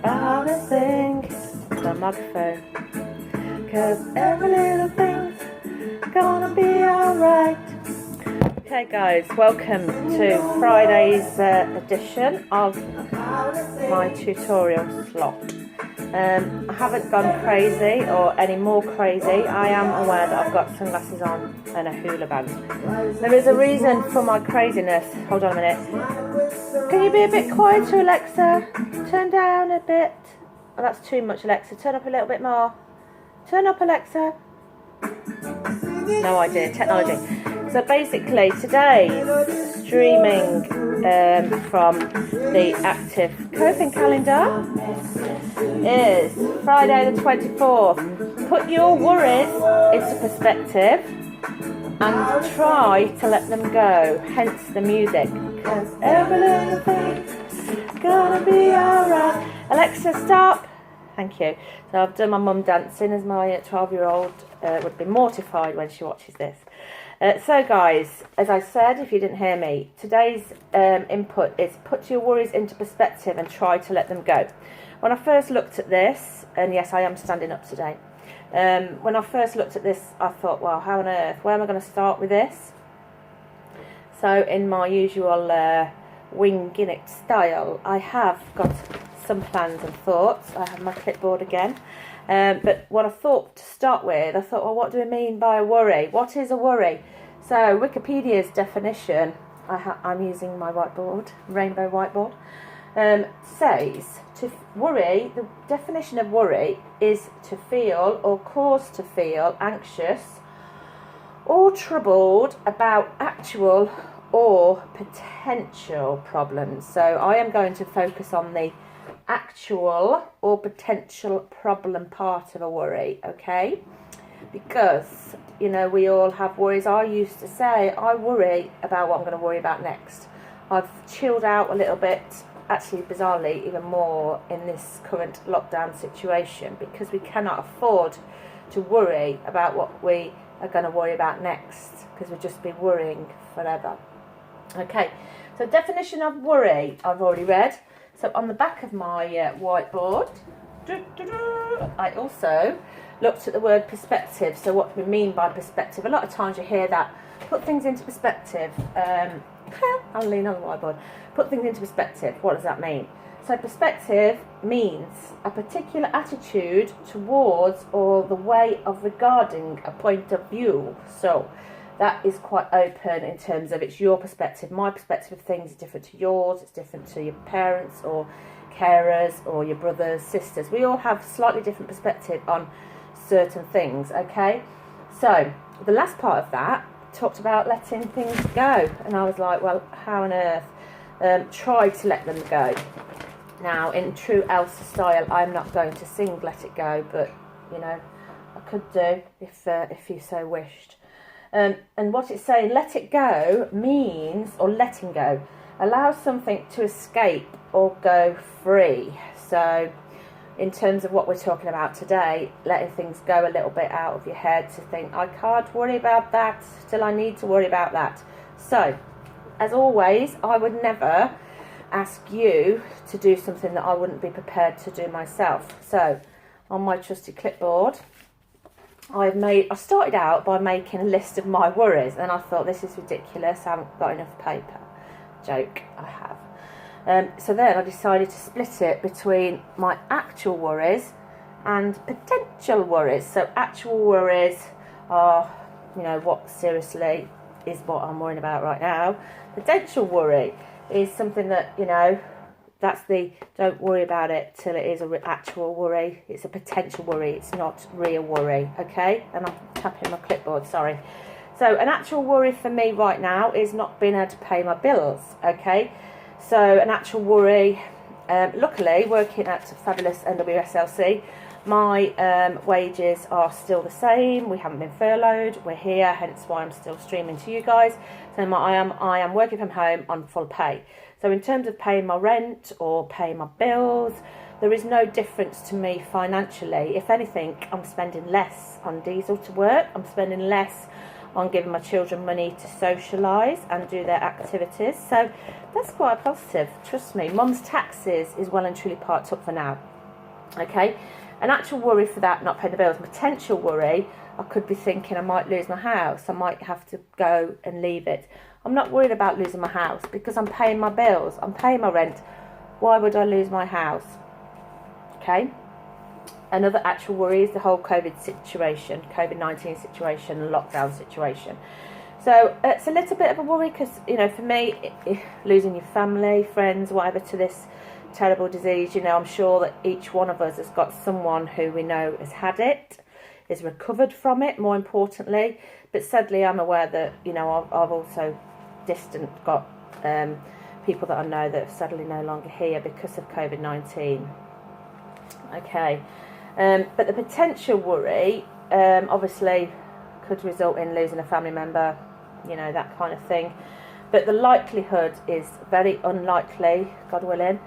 out and sing the microphone, 'cause every little thing's gonna be alright. Okay guys, welcome to Friday's edition of my tutorial slot. I haven't gone crazy or any more crazy. I am aware that I've got sunglasses on and a hula band. There is a reason for my craziness. Hold on a minute. Can you be a bit quieter, Alexa? Turn down a bit. Oh, that's too much, Alexa. Turn up a little bit more. Turn up, Alexa. No idea. Technology. So basically, today's streaming from the active coping calendar is Friday the 24th. Put your worries into perspective and try to let them go, hence the music, because every little thing's gonna be alright. Alexa, stop. Thank you. So I've done my mum dancing, as my 12-year-old would be mortified when she watches this. So guys, as I said, if you didn't hear me, today's input is put your worries into perspective and try to let them go. When I first looked at this, and yes, I am standing up today. When I first looked at this, I thought, well, how on earth, where am I going to start with this? So in my usual winging it style, I have got some plans and thoughts. I have my clipboard again. But what I thought to start with, I thought, well, what do we mean by a worry? What is a worry? So Wikipedia's definition, I'm using my whiteboard, rainbow whiteboard, says to worry, the definition of worry is to feel or cause to feel anxious or troubled about actual or potential problems. So I am going to focus on the actual or potential problem part of a worry, okay? Because, you know, we all have worries. I used to say I worry about what I'm going to worry about next. I've chilled out a little bit, actually bizarrely even more in this current lockdown situation, because we cannot afford to worry about what we are going to worry about next, because we'll just be worrying forever. Okay, so definition of worry I've already read. So on the back of my whiteboard, I also looked at the word perspective. So what we mean by perspective, a lot of times you hear that, put things into perspective. I'll lean on the whiteboard. Put things into perspective. What does that mean? So perspective means a particular attitude towards or the way of regarding a point of view. So that is quite open in terms of it's your perspective. My perspective of things is different to yours. It's different to your parents or carers or your brothers, sisters. We all have slightly different perspective on certain things, okay? So the last part of that talked about letting things go. And I was like, well, how on earth? Try to let them go. Now, in true Elsa style, I'm not going to sing Let It Go, but, you know, I could do if you so wished. And what it's saying, let it go means, or letting go, allows something to escape or go free. So in terms of what we're talking about today, letting things go a little bit out of your head to think, I can't worry about that till I need to worry about that. So, as always, I would never ask you to do something that I wouldn't be prepared to do myself. So, on my trusty clipboard, I started out by making a list of my worries, and I thought, this is ridiculous, I haven't got enough paper. Joke, I have. So then I decided to split it between my actual worries and potential worries. So actual worries are, you know, what seriously is what I'm worrying about right now. Potential worry is something that, you know, that's the don't worry about it till it is an actual worry. It's a potential worry. It's not real worry, okay? And I'm tapping my clipboard, sorry. So an actual worry for me right now is not being able to pay my bills, okay? So an actual worry, luckily working at fabulous NWSLC, my wages are still the same. We haven't been furloughed. We're here, hence why I'm still streaming to you guys. So I am working from home on full pay. So in terms of paying my rent or paying my bills, there is no difference to me financially. If anything, I'm spending less on diesel to work. I'm spending less on giving my children money to socialise and do their activities. So that's quite positive, trust me. Mum's taxes is well and truly parked up for now. Okay, an actual worry for that, not paying the bills. Potential worry, I could be thinking I might lose my house. I might have to go and leave it. I'm not worried about losing my house because I'm paying my bills. I'm paying my rent. Why would I lose my house? Okay. Another actual worry is the whole COVID situation, COVID-19 situation, lockdown situation. So it's a little bit of a worry because, you know, for me, losing your family, friends, whatever to this terrible disease, you know, I'm sure that each one of us has got someone who we know has had it, is recovered from it, more importantly. But sadly, I'm aware that, you know, I've also got people that I know that are sadly no longer here because of COVID-19. Okay. But the potential worry, obviously, could result in losing a family member, you know, that kind of thing. But the likelihood is very unlikely, God willing,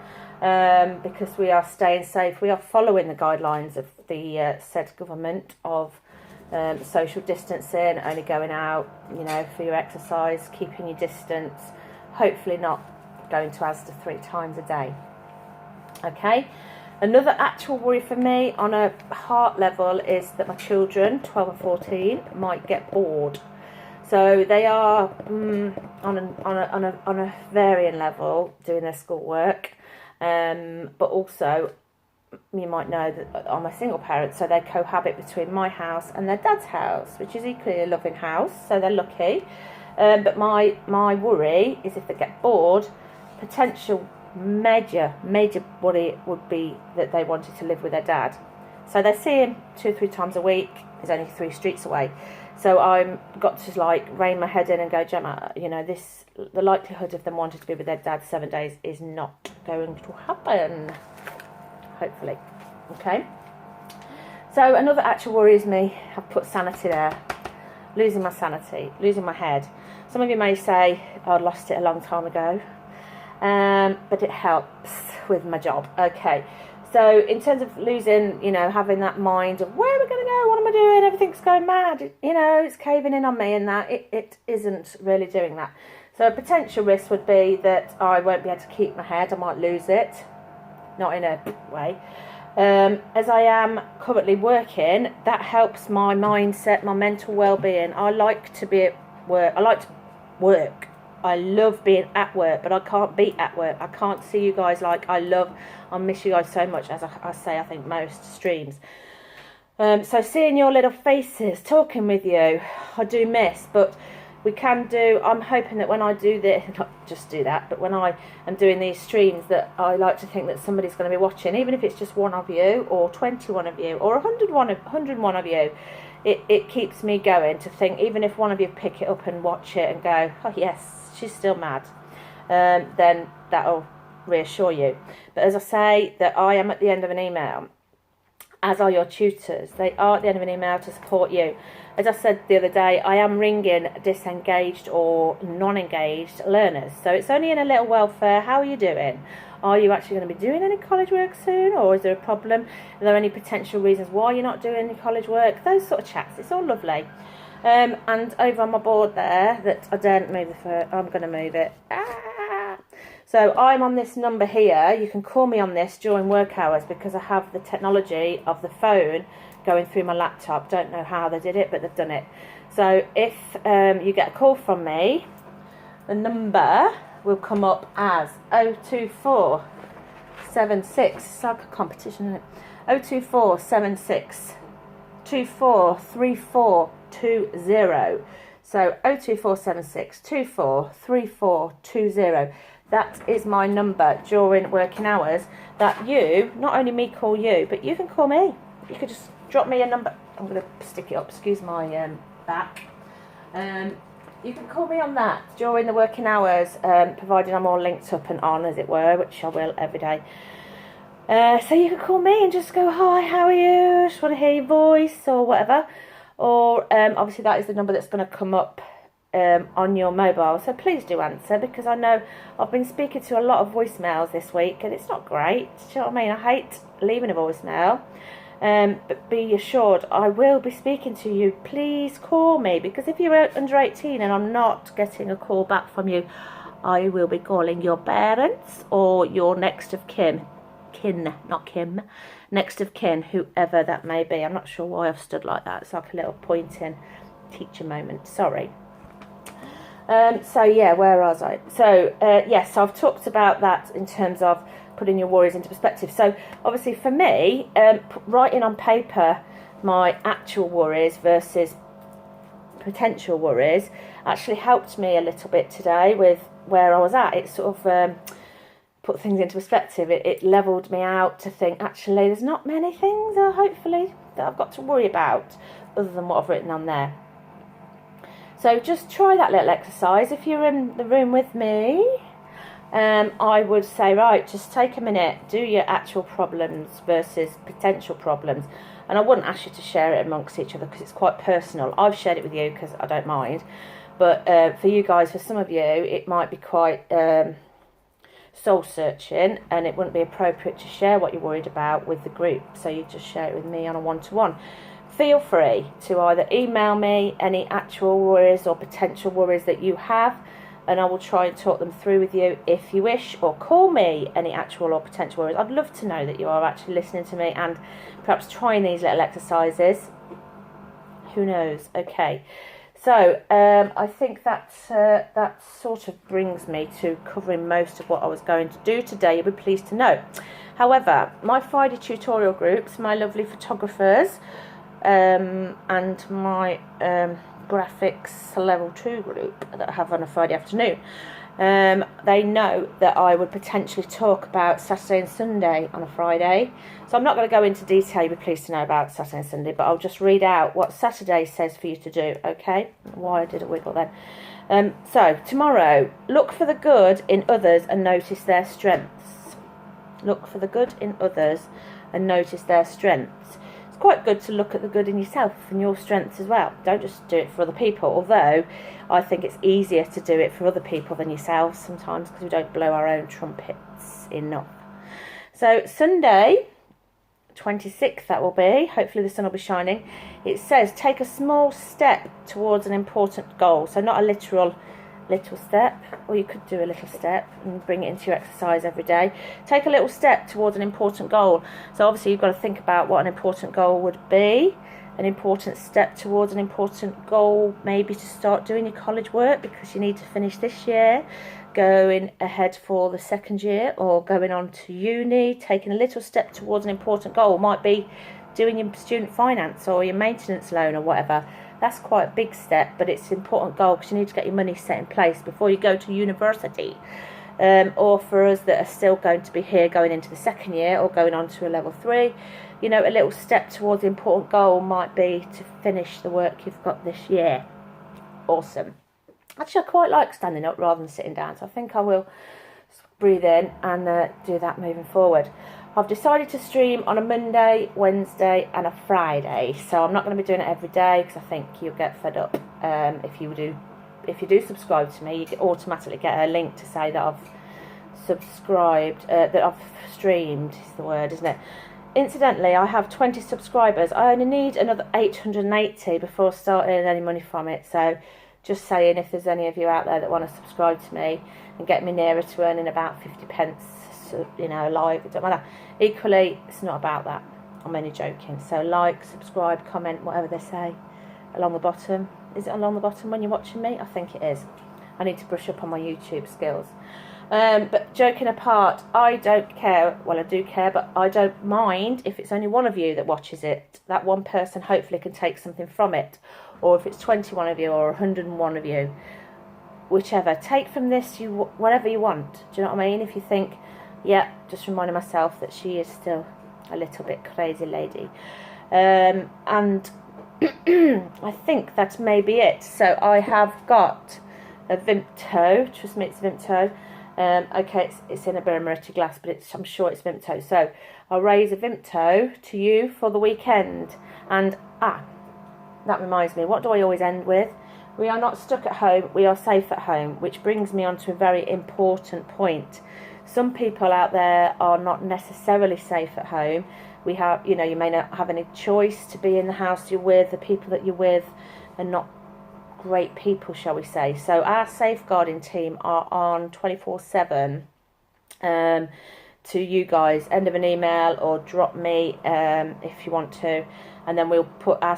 because we are staying safe. We are following the guidelines of the said government of social distancing, only going out, you know, for your exercise, keeping your distance, hopefully not going to Asda 3 times a day. Okay. Another actual worry for me on a heart level is that my children, 12 and 14, might get bored. So they are on a varying level doing their schoolwork, but also you might know that I'm a single parent, so they cohabit between my house and their dad's house, which is equally a loving house, so they're lucky. But my worry is if they get bored, potential major worry would be that they wanted to live with their dad. So they see him 2 or 3 times a week. He's only 3 streets away. So I'm got to like rein my head in and go, Gemma, you know, the likelihood of them wanting to be with their dad 7 days is not going to happen. Hopefully. Okay. So another actual worries me. I've put sanity there. Losing my sanity, losing my head. Some of you may say, I lost it a long time ago. But it helps with my job. Okay, so in terms of losing, you know, having that mind of where are we going to go, what am I doing, everything's going mad, you know, it's caving in on me, and that it isn't really doing that. So a potential risk would be that I won't be able to keep my head. I might lose it, not in a way. As I am currently working, that helps my mindset, my mental well-being. I like to be at work. I like to work. I love being at work, but I can't be at work. I can't see you guys like I miss you guys so much, as I say, I think most streams. So seeing your little faces, talking with you, I do miss, but we can do, I'm hoping that when I do this, not just do that, but when I am doing these streams, that I like to think that somebody's going to be watching, even if it's just one of you, or 21 of you, or 101 of you. It keeps me going to think, even if one of you pick it up and watch it and go, oh yes, she's still mad, then that'll reassure you. But as I say, that I am at the end of an email, as are your tutors. They are at the end of an email to support you. As I said the other day, I am ringing disengaged or non-engaged learners. So it's only in a little welfare. How are you doing? Are you actually going to be doing any college work soon, or is there a problem? Are there any potential reasons why you're not doing any college work? Those sort of chats. It's all lovely. And over on my board there, that I daren't move I'm going to move it. So I'm on this number here. You can call me on this during work hours because I have the technology of the phone going through my laptop. Don't know how they did it, but they've done it. So if you get a call from me, the number will come up as 02476. It's like a competition, isn't it? 02476 243420. So 02476 243420. That is my number during working hours, that you, not only me call you, but you can call me. You could just drop me a number. I'm going to stick it up, excuse my back. You can call me on that during the working hours, providing I'm all linked up and on, as it were, which I will every day. So you can call me and just go, hi, how are you? I just want to hear your voice or whatever. Or obviously that is the number that's going to come up on your mobile. So please do answer, because I know I've been speaking to a lot of voicemails this week and it's not great. Do you know what I mean? I hate leaving a voicemail. But be assured, I will be speaking to you. Please call me, because if you're under 18 and I'm not getting a call back from you, I will be calling your parents or your next of kin. kin, not Kim, next of kin, whoever that may be. I'm not sure why I've stood like that. It's like a little pointing teacher moment. Sorry. So yeah, where was I? So yes, I've talked about that in terms of putting your worries into perspective. So obviously for me, writing on paper my actual worries versus potential worries actually helped me a little bit today with where I was at. It sort of put things into perspective. It levelled me out to think, actually, there's not many things, hopefully, that I've got to worry about other than what I've written on there. So just try that little exercise. If you're in the room with me, I would say, right, just take a minute, do your actual problems versus potential problems. And I wouldn't ask you to share it amongst each other because it's quite personal. I've shared it with you because I don't mind. But for you guys, for some of you, it might be quite soul-searching, and it wouldn't be appropriate to share what you're worried about with the group. So you just share it with me on a one-to-one. Feel free to either email me any actual worries or potential worries that you have, and I will try and talk them through with you if you wish, or call me any actual or potential worries. I'd love to know that you are actually listening to me and perhaps trying these little exercises. Who knows? Okay. So I think that sort of brings me to covering most of what I was going to do today. You'll be pleased to know. However, my Friday tutorial groups, my lovely photographers, and my graphics level 2 group that I have on a Friday afternoon, they know that I would potentially talk about Saturday and Sunday on a Friday. So I'm not going to go into detail, you'll be pleased to know, about Saturday and Sunday, but I'll just read out what Saturday says for you to do, okay? Why I did a wiggle then. So tomorrow, look for the good in others and notice their strengths. Look for the good in others and notice their strengths. It's quite good to look at the good in yourself and your strengths as well. Don't just do it for other people, although I think it's easier to do it for other people than yourselves sometimes because we don't blow our own trumpets enough. So Sunday, 26th that will be, hopefully the sun will be shining. It says take a small step towards an important goal. So not a literal little step, or you could do a little step and bring it into your exercise every day. Take a little step towards an important goal. So obviously you've got to think about what an important goal would be. An important step towards an important goal, maybe to start doing your college work because you need to finish this year, going ahead for the second year, or going on to uni. Taking a little step towards an important goal might be doing your student finance or your maintenance loan or whatever. That's quite a big step, but it's an important goal because you need to get your money set in place before you go to university. Or for us that are still going to be here going into the second year or going on to a level 3, you know, a little step towards the important goal might be to finish the work you've got this year. Awesome. Actually, I quite like standing up rather than sitting down, so I think I will breathe in and do that moving forward. I've decided to stream on a Monday, Wednesday and a Friday, so I'm not going to be doing it every day because I think you'll get fed up. If you do subscribe to me, you automatically get a link to say that I've subscribed, that I've streamed is the word, isn't it? Incidentally, I have 20 subscribers. I only need another 880 before starting any money from it, so just saying, if there's any of you out there that want to subscribe to me and get me nearer to earning about 50 pence, you know, live, it don't matter. Equally, it's not about that. I'm only joking. So like, subscribe, comment, whatever they say along the bottom. Is it along the bottom when you're watching me? I think it is. I need to brush up on my YouTube skills. But joking apart, I don't care. Well, I do care, but I don't mind if it's only one of you that watches it. That one person hopefully can take something from it. Or if it's 21 of you or 101 of you, whichever. Take from this whatever you want. Do you know what I mean? If you think, yeah, just reminding myself that she is still a little bit crazy lady. And I think that's maybe it. So I have got a Vimto. Trust me, it's Vimto. Okay, it's in a Bermuda glass, but I'm sure it's Vimto. So I'll raise a Vimto to you for the weekend. And that reminds me, what do I always end with? We are not stuck at home, we are safe at home, which brings me on to a very important point. Some people out there are not necessarily safe at home. We have, you know, you may not have any choice to be in the house you're with. The people that you're with are not great people, shall we say. So our safeguarding team are on 24/7. to you guys, end of an email, or drop me if you want to, and then we'll put our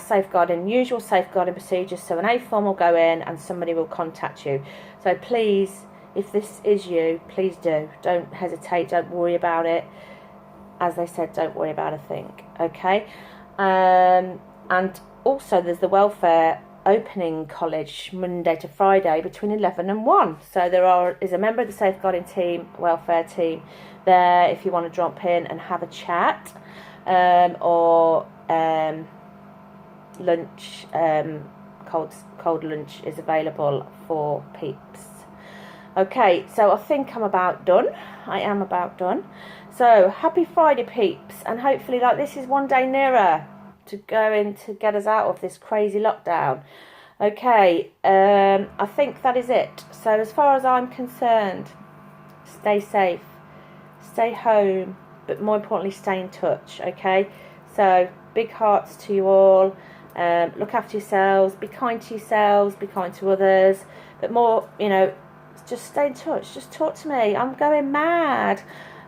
usual safeguarding procedures. So an A form will go in and somebody will contact you. So please, if this is you, please don't hesitate, don't worry about it. As they said, don't worry about a thing, okay? And also there's the welfare opening college Monday to Friday between 11 and 1. So is a member of the safeguarding team, welfare team there if you want to drop in and have a chat, or lunch, cold lunch is available for peeps. Okay, so I think I'm about done. I am about done. So happy Friday, peeps, and hopefully this is one day nearer to going to get us out of this crazy lockdown. Okay, I think that is it. So as far as I'm concerned, stay safe, stay home, but more importantly, stay in touch, okay? So big hearts to you all. Look after yourselves, be kind to yourselves, be kind to others, but more, just stay in touch. Just talk to me. I'm going mad.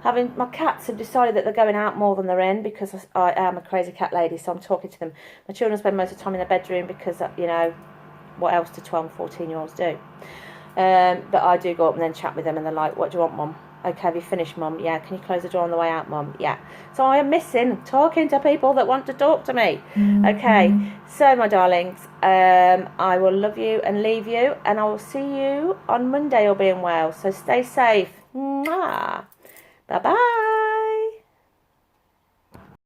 My cats have decided that they're going out more than they're in, because I am a crazy cat lady, so I'm talking to them. My children spend most of the time in their bedroom because, what else do 12 and 14-year-olds do? But I do go up and then chat with them, and they're like, what do you want, Mum? Okay, have you finished, Mum? Yeah. Can you close the door on the way out, Mum? Yeah. So I am missing talking to people that want to talk to me. Okay, so my darlings, I will love you and leave you, and I will see you on Monday, all being well. So stay safe. Mwah. Bye-bye.